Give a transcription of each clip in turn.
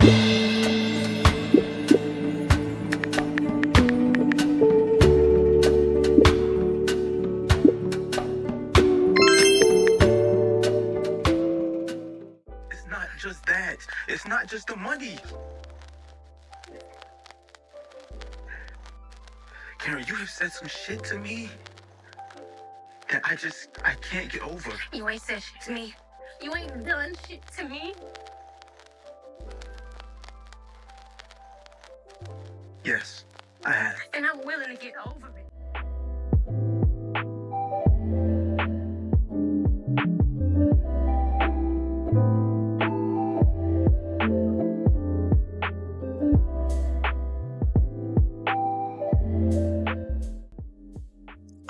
Not just that. It's not just the money. Karen, you have said some shit to me that I can't get over. You ain't said shit to me. You ain't done shit to me. Yes, I have. And I'm willing to get over it.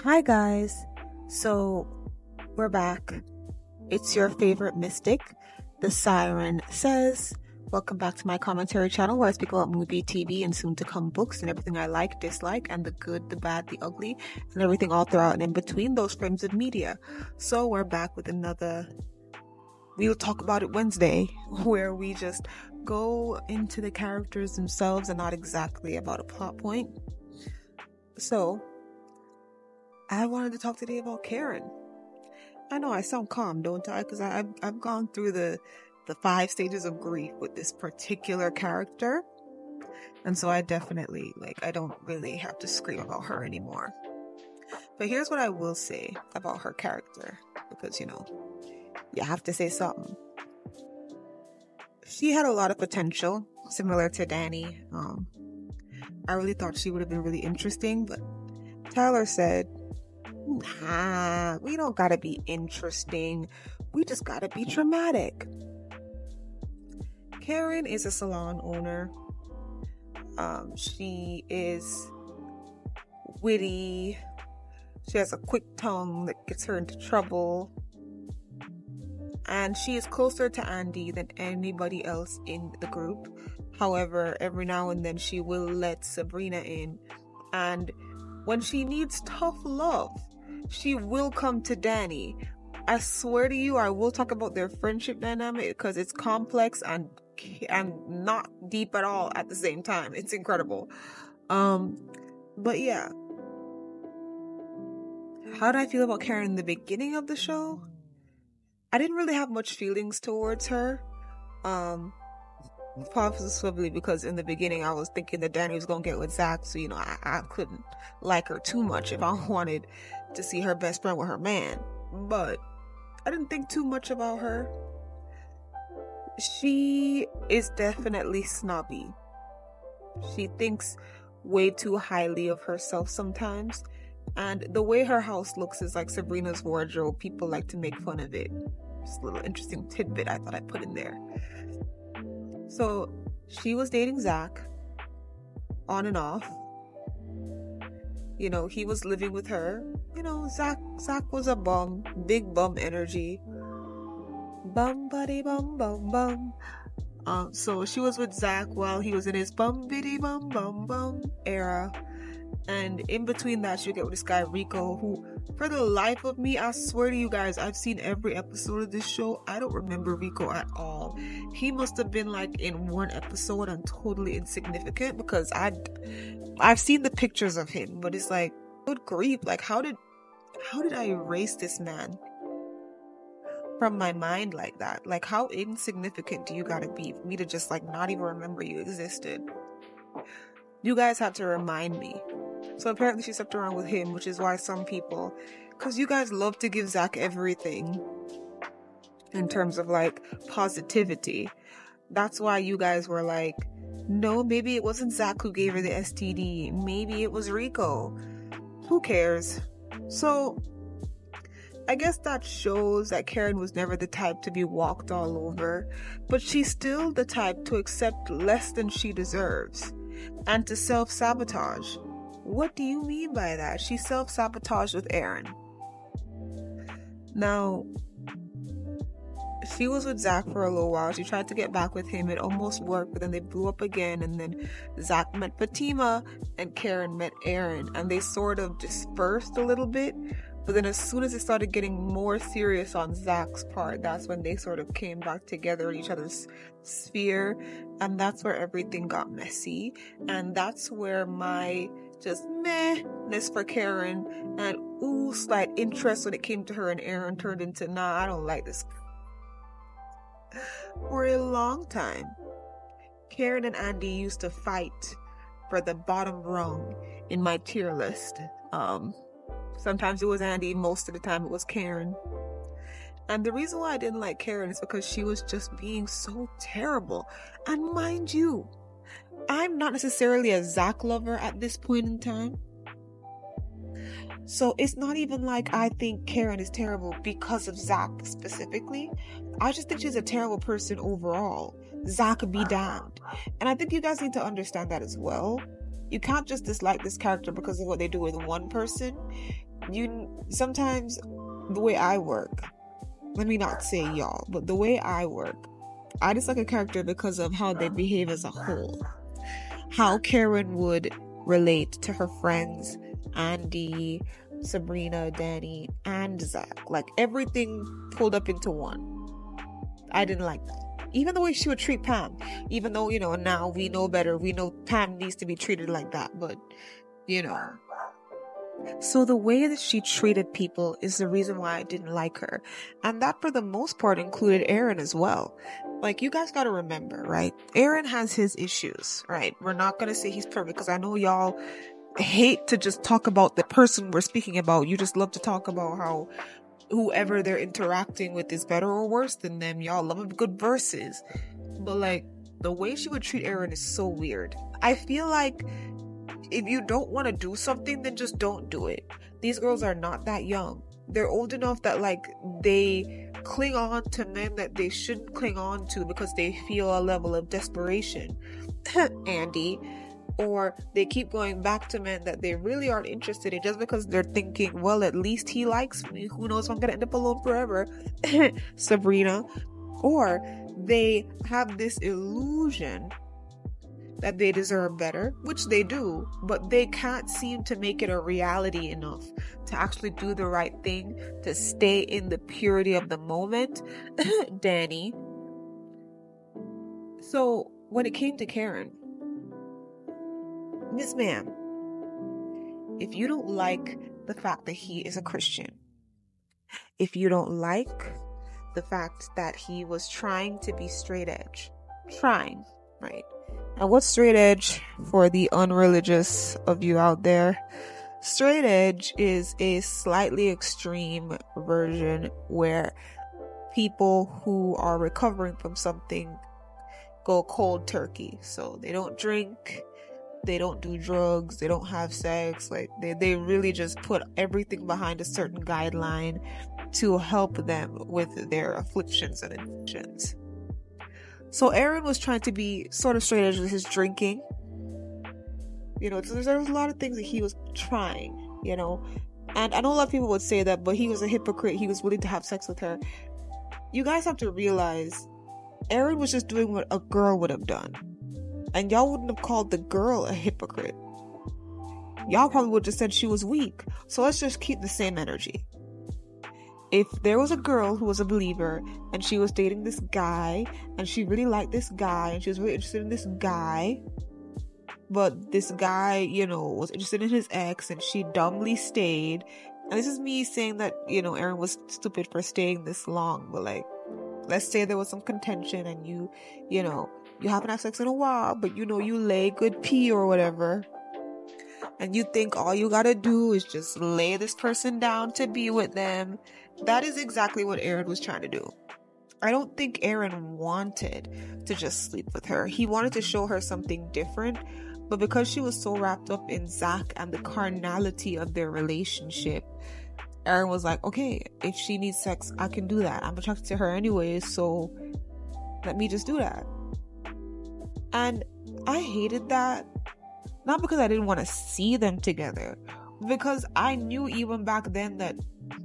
Hi guys, so we're back. It's your favorite mystic, TheSirenSayz. Welcome back to my commentary channel where I speak about movie, TV, and soon to come books and everything I like, dislike, and the good, the bad, the ugly, and everything all throughout and in between those frames of media. So we're back with another We'll Talk About It Wednesday, where we just go into the characters themselves and not exactly about a plot point. So I wanted to talk today about Karen. I know I sound calm, don't I? Because I've gone through the 5 stages of grief with this particular character. And so I definitely, I don't really have to scream about her anymore. But here's what I will say about her character. Because, you have to say something. She had a lot of potential, similar to Danny. I really thought she would have been really interesting. But Tyler said, nah, we don't gotta be interesting. We just gotta be dramatic. Karen is a salon owner. She is witty. She has a quick tongue that gets her into trouble. And she is closer to Andy than anybody else in the group. However, every now and then she will let Sabrina in. And when she needs tough love, she will come to Danny. I swear to you, I will talk about their friendship dynamic because it's complex and not deep at all at the same time. It's incredible. But yeah. How did I feel about Karen in the beginning of the show? I didn't really have much feelings towards her. Possibly because in the beginning I was thinking that Danny was gonna get with Zach, so I couldn't like her too much if I wanted to see her best friend with her man. But I didn't think too much about her. She is definitely snobby. She thinks way too highly of herself sometimes, and the way her house looks is like Sabrina's wardrobe. People like to make fun of it. Just a little interesting tidbit I thought I'd put in there. So she was dating Zach on and off. He was living with her. Zach was a bum, big bum energy. Bum buddy bum bum bum. So she was with Zach while he was in his bum biddy bum bum bum era. And in between that, she'll get with this guy Rico, who, for the life of me, I swear to you guys, I've seen every episode of this show. I don't remember Rico at all. He must have been in one episode and totally insignificant, because I've seen the pictures of him, but it's good grief, how did I erase this man from my mind like that? How insignificant do you gotta be for me to just not even remember you existed? You guys have to remind me. So apparently she slept around with him, which is why some people, because you guys love to give Zach everything in terms of positivity. That's why you guys were no, maybe it wasn't Zach who gave her the STD. Maybe it was Rico. Who cares? So I guess that shows that Karen was never the type to be walked all over, but she's still the type to accept less than she deserves and to self-sabotage. What do you mean by that? She self-sabotaged with Aaron. Now, she was with Zach for a little while. She tried to get back with him. It almost worked, but then they blew up again. And then Zach met Fatima and Karen met Aaron. And they sort of dispersed a little bit. But then as soon as it started getting more serious on Zach's part, that's when they sort of came back together in each other's sphere. And that's where everything got messy. And that's where my just meh-ness for Karen and slight interest when it came to her and Aaron turned into, nah, I don't like this. For a long time, Karen and Andy used to fight for the bottom rung in my tier list. Sometimes it was Andy, most of the time it was Karen. And the reason why I didn't like Karen is because she was just being so terrible. And mind you, I'm not necessarily a Zach lover at this point in time. So it's not even like I think Karen is terrible because of Zach specifically. I just think she's a terrible person overall. Zach be damned. And I think you guys need to understand that as well. You can't just dislike this character because of what they do with one person. Sometimes the way I work, let me not say y'all, but the way I work, I dislike a character because of how they behave as a whole. How Karen would relate to her friends, Andy, Sabrina, Danny, and Zach. Like everything pulled up into one. I didn't like that. Even the way she would treat Pam. Even though, now we know better. We know Pam needs to be treated like that. But, So the way that she treated people is the reason why I didn't like her. And that for the most part included Aaron as well. Like, you guys gotta remember, right? Aaron has his issues, right? We're not gonna say he's perfect because I know y'all hate to just talk about the person we're speaking about. You just love to talk about how whoever they're interacting with is better or worse than them. Y'all love good verses. But like, the way she would treat Aaron is so weird. I feel like if you don't want to do something, then just don't do it. These girls are not that young. They're old enough that like they cling on to men that they shouldn't cling on to because they feel a level of desperation. Andy. Or they keep going back to men that they really aren't interested in just because they're thinking, well, at least he likes me. Who knows if I'm going to end up alone forever? Sabrina. Or they have this illusion that they deserve better, which they do, but they can't seem to make it a reality enough to actually do the right thing, to stay in the purity of the moment. Danny. So when it came to Karen, Miss Ma'am, if you don't like the fact that he is a Christian, if you don't like the fact that he was trying to be straight edge, right? And what's straight edge for the unreligious of you out there? Straight edge is a slightly extreme version where people who are recovering from something go cold turkey. So they don't drink, they don't do drugs, they don't have sex, like they really just put everything behind a certain guideline to help them with their afflictions and addictions. So Aaron was trying to be sort of straight edge with his drinking. So there's a lot of things that he was trying, and I know a lot of people would say that, but he was a hypocrite. He was willing to have sex with her. You guys have to realize Aaron was just doing what a girl would have done. And y'all wouldn't have called the girl a hypocrite. Y'all probably would have just said she was weak. So let's just keep the same energy. If there was a girl who was a believer and she was dating this guy and she really liked this guy and she was really interested in this guy, but this guy, was interested in his ex and she dumbly stayed. And this is me saying that, Aaron was stupid for staying this long. But like, let's say there was some contention and you haven't had sex in a while, but you lay good pee or whatever. And you think all you gotta do is just lay this person down to be with them. That is exactly what Aaron was trying to do. I don't think Aaron wanted to just sleep with her. He wanted to show her something different. But because she was so wrapped up in Zach and the carnality of their relationship, Aaron was like, okay, if she needs sex, I can do that. I'm attracted to her anyways, so let me just do that. And I hated that. Not because I didn't want to see them together, because I knew even back then that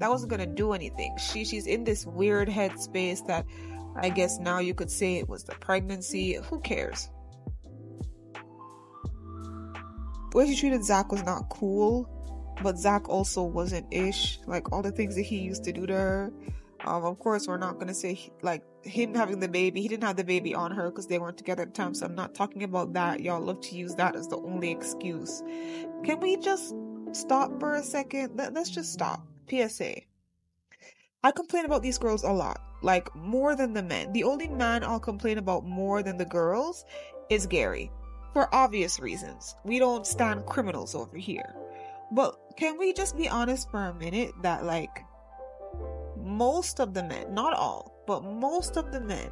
wasn't going to do anything. She's in this weird headspace that I guess now you could say it was the pregnancy. Who cares? The way she treated Zach was not cool. but Zach also wasn't ish. Like, all the things that he used to do to her. Of course, we're not gonna say like him having the baby. He didn't have the baby on her because they weren't together at the time. So I'm not talking about that. Y'all love to use that as the only excuse. Can we just stop for a second? Let's just stop. PSA. I complain about these girls a lot, like more than the men. The only man I'll complain about more than the girls is Gary, for obvious reasons. We don't stand criminals over here. But can we just be honest for a minute that like most of the men, not all, but most of the men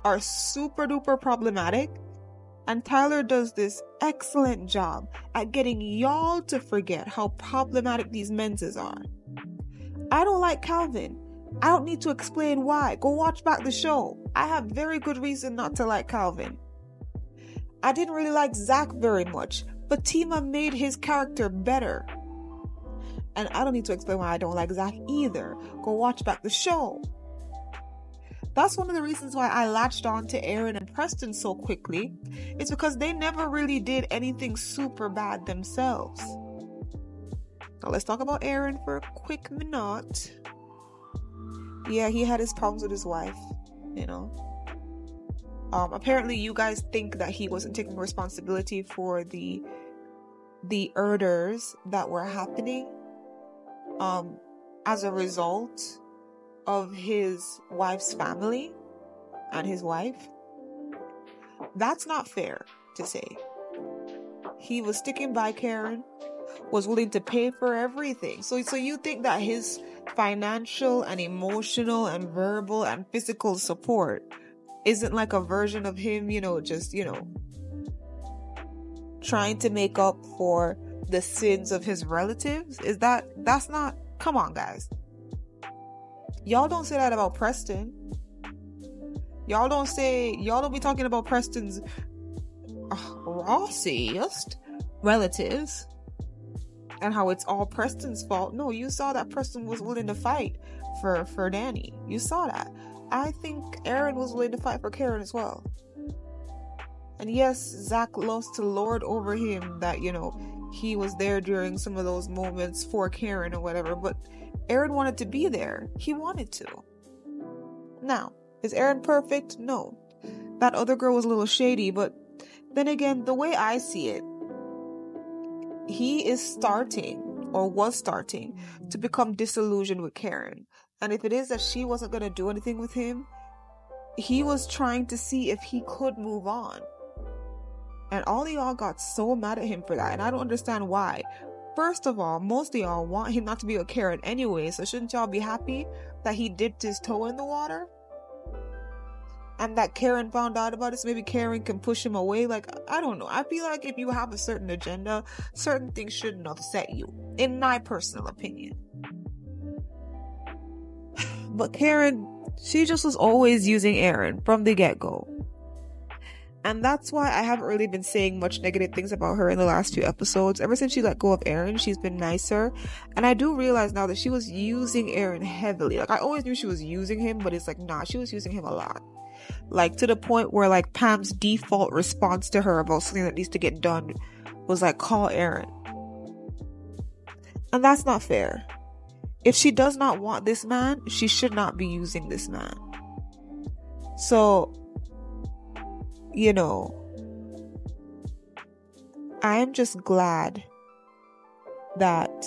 are super duper problematic, and Tyler does this excellent job at getting y'all to forget how problematic these menses are. I don't like Calvin. I don't need to explain why. Go watch back the show. I have very good reason not to like Calvin. I didn't really like Zach very much, but Tima made his character better. And I don't need to explain why I don't like Zach either. Go watch back the show. That's one of the reasons why I latched on to Aaron and Preston so quickly. It's because they never really did anything super bad themselves. Now let's talk about Aaron for a quick minute. Yeah, he had his problems with his wife, you know. Apparently you guys think that he wasn't taking responsibility for the murders that were happening as a result of his wife's family and his wife. That's not fair to say. He was sticking by Karen, was willing to pay for everything. So you think that his financial and emotional and verbal and physical support isn't like a version of him, just, trying to make up for the sins of his relatives? That's not, come on guys. Y'all don't say that about Preston. Y'all don't be talking about Preston's raciest relatives and how it's all Preston's fault. No, you saw that Preston was willing to fight for Danny. You saw that. I think Aaron was willing to fight for Karen as well. And yes, Zach loves to lord over him that, he was there during some of those moments for Karen or whatever, but Aaron wanted to be there. He wanted to. Now, is Aaron perfect? No. That other girl was a little shady, but then again, the way I see it, he is starting, or was starting, to become disillusioned with Karen. And if it is that she wasn't going to do anything with him, he was trying to see if he could move on. And all of y'all got so mad at him for that, and I don't understand why. First of all, most of y'all want him not to be with Karen anyway, so shouldn't y'all be happy that he dipped his toe in the water? And that Karen found out about it, so maybe Karen can push him away? Like, I don't know. I feel like if you have a certain agenda, certain things shouldn't upset you, in my personal opinion. But Karen, she just was always using Aaron from the get-go. And that's why I haven't really been saying much negative things about her in the last few episodes. Ever since she let go of Aaron, she's been nicer. And I do realize now that she was using Aaron heavily. Like, I always knew she was using him, but it's like, nah, she was using him a lot. Like, to the point where, like, Pam's default response to her about something that needs to get done was, like, call Aaron. And that's not fair. If she does not want this man, she should not be using this man. So, I am just glad that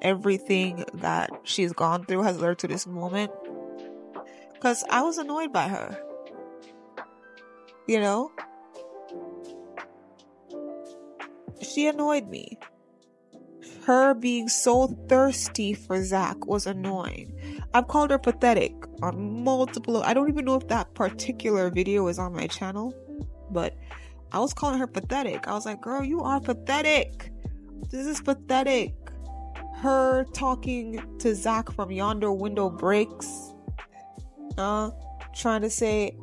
everything that she's gone through has led to this moment. Because I was annoyed by her. She annoyed me. Her being so thirsty for Zach was annoying. I've called her pathetic on multiple... I don't even know if that particular video is on my channel, but I was calling her pathetic. I was like, girl, you are pathetic. This is pathetic. Her talking to Zach from yonder window breaks. Trying to say,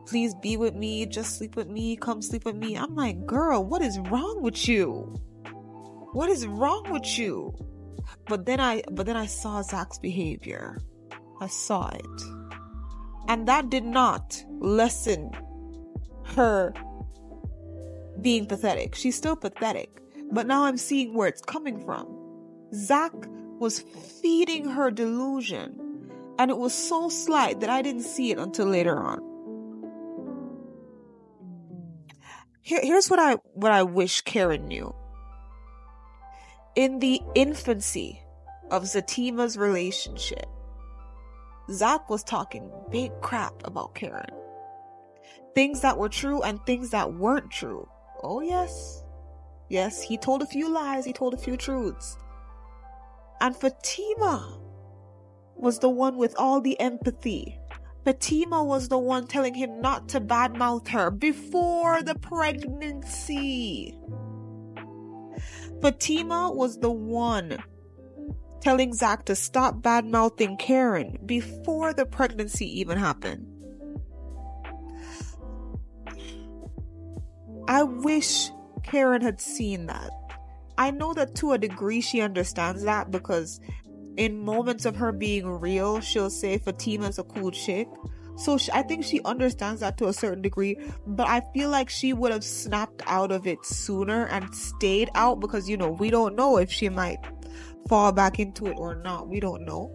please be with me, just sleep with me, come sleep with me. I'm like, girl, what is wrong with you? What is wrong with you? But then I saw Zach's behavior. I saw it. And that did not lessen her being pathetic. She's still pathetic. But now I'm seeing where it's coming from. Zach was feeding her delusion. And it was so slight that I didn't see it until later on. Here's what I wish Karen knew. In the infancy of Zatima's relationship, Zach was talking big crap about Karen. Things that were true and things that weren't true. Oh yes. Yes, he told a few lies, he told a few truths. And Fatima was the one with all the empathy. Fatima was the one telling him not to badmouth her before the pregnancy. Fatima was the one telling Zach to stop badmouthing Karen before the pregnancy even happened. I wish Karen had seen that. I know that to a degree she understands that, because in moments of her being real, she'll say Fatima's a cool chick. So I think she understands that to a certain degree, but I feel like she would have snapped out of it sooner and stayed out, because, we don't know if she might fall back into it or not. We don't know.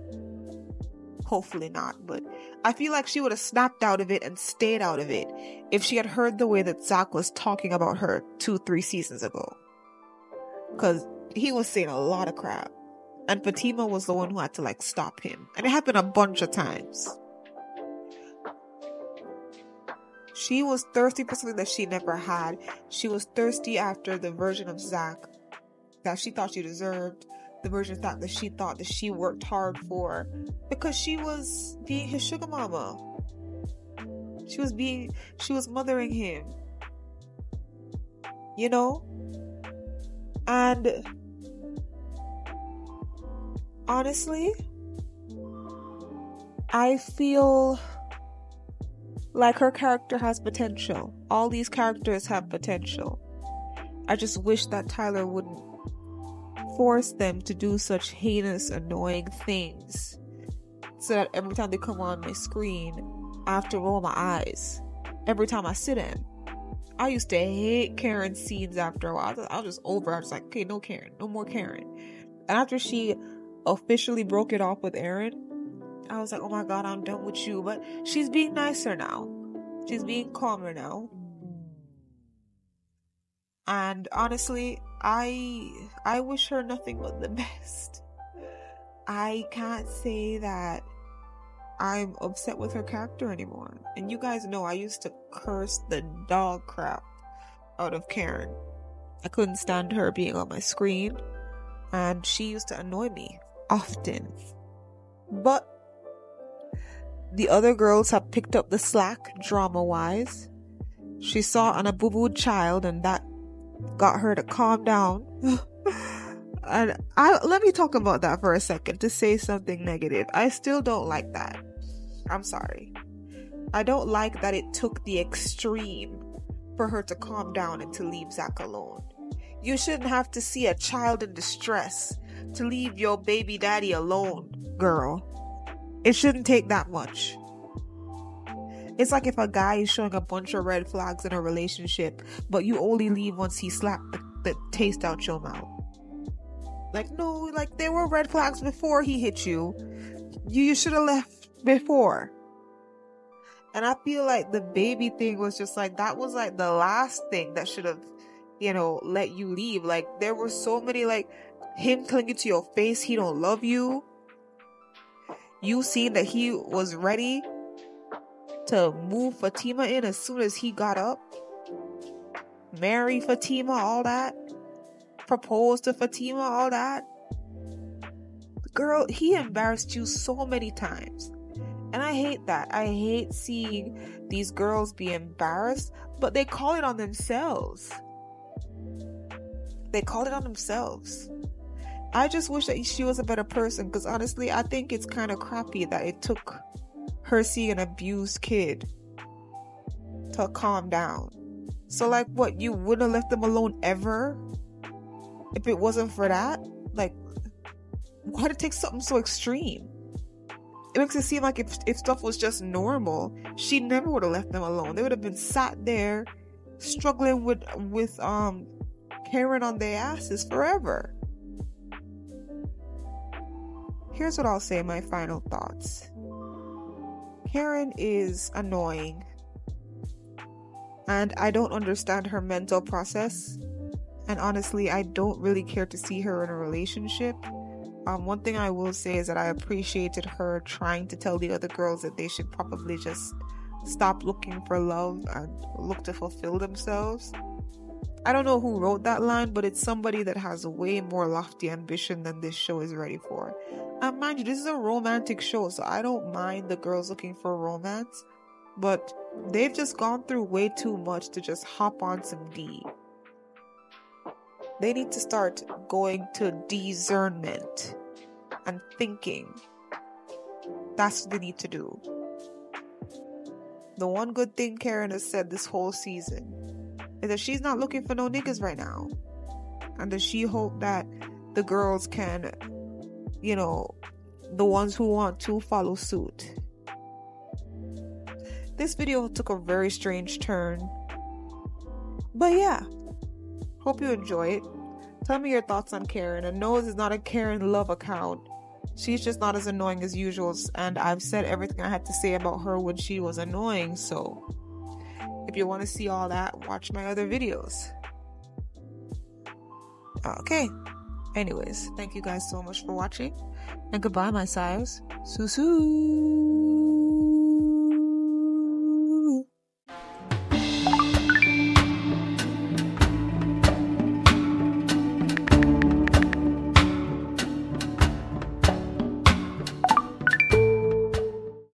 Hopefully not, but I feel like she would have snapped out of it and stayed out of it if she had heard the way that Zach was talking about her 2-3 seasons ago. Because he was saying a lot of crap. And Fatima was the one who had to stop him. And it happened a bunch of times. She was thirsty for something that she never had. She was thirsty after the version of Zach that she thought she deserved. The version of that she thought that she worked hard for. Because she was being his sugar mama. She was mothering him. And honestly, I feel like her character has potential. All these characters have potential. I just wish that Tyler wouldn't force them to do such heinous, annoying things, so that every time they come on my screen, I have to roll my eyes every time I see them. I used to hate Karen's scenes after a while. I was just over. I was like, okay, no Karen, no more Karen. And after she officially broke it off with Aaron, I was like, oh my God, I'm done with you. But she's being nicer now. She's being calmer now. And honestly, I wish her nothing but the best. I can't say that I'm upset with her character anymore. And you guys know I used to curse the dog crap out of Karen. I couldn't stand her being on my screen, and she used to annoy me often. But the other girls have picked up the slack drama-wise. She saw an aboo-booed child, and that got her to calm down. And let me talk about that for a second to say something negative. I still don't like that. I'm sorry. I don't like that it took the extreme for her to calm down and to leave Zach alone. You shouldn't have to see a child in distress to leave your baby daddy alone, girl. It shouldn't take that much. It's like if a guy is showing a bunch of red flags in a relationship, but you only leave once he slapped the taste out your mouth. No, there were red flags before he hit you. You should have left before. And I feel like the baby thing was just that was the last thing that should have, let you leave. There were so many, him telling you to your face he don't love you. You seen that he was ready to move Fatima in as soon as he got up. Marry Fatima, all that. Propose to Fatima, all that. Girl, he embarrassed you so many times. And I hate that. I hate seeing these girls be embarrassed, but they call it on themselves. They call it on themselves. I just wish that she was a better person, because honestly, I think it's kind of crappy that it took her seeing an abused kid to calm down. So what, you wouldn't have left them alone ever if it wasn't for that? Why'd it take something so extreme? it makes it seem like if stuff was just normal, she never would have left them alone. They would have been sat there struggling with Karen on their asses forever. Here's what I'll say, my final thoughts. Karen is annoying, and I don't understand her mental process, and honestly, I don't really care to see her in a relationship. One thing I will say is that I appreciated her trying to tell the other girls that they should probably just stop looking for love and look to fulfill themselves. I don't know who wrote that line, but it's somebody that has a way more lofty ambition than this show is ready for. And mind you, this is a romantic show, so I don't mind the girls looking for romance, but they've just gone through way too much to just hop on some D. They need to start going to discernment and thinking. That's what they need to do. The one good thing Karen has said this whole season is that she's not looking for no niggas right now. And does she hope that the girls can, the ones who want to follow suit? This video took a very strange turn. But yeah. Hope you enjoy it. Tell me your thoughts on Karen. And no, this is not a Karen love account. She's just not as annoying as usual. And I've said everything I had to say about her when she was annoying. So if you want to see all that, watch my other videos. Okay. Anyways, thank you guys so much for watching. And goodbye, my sires. Sue.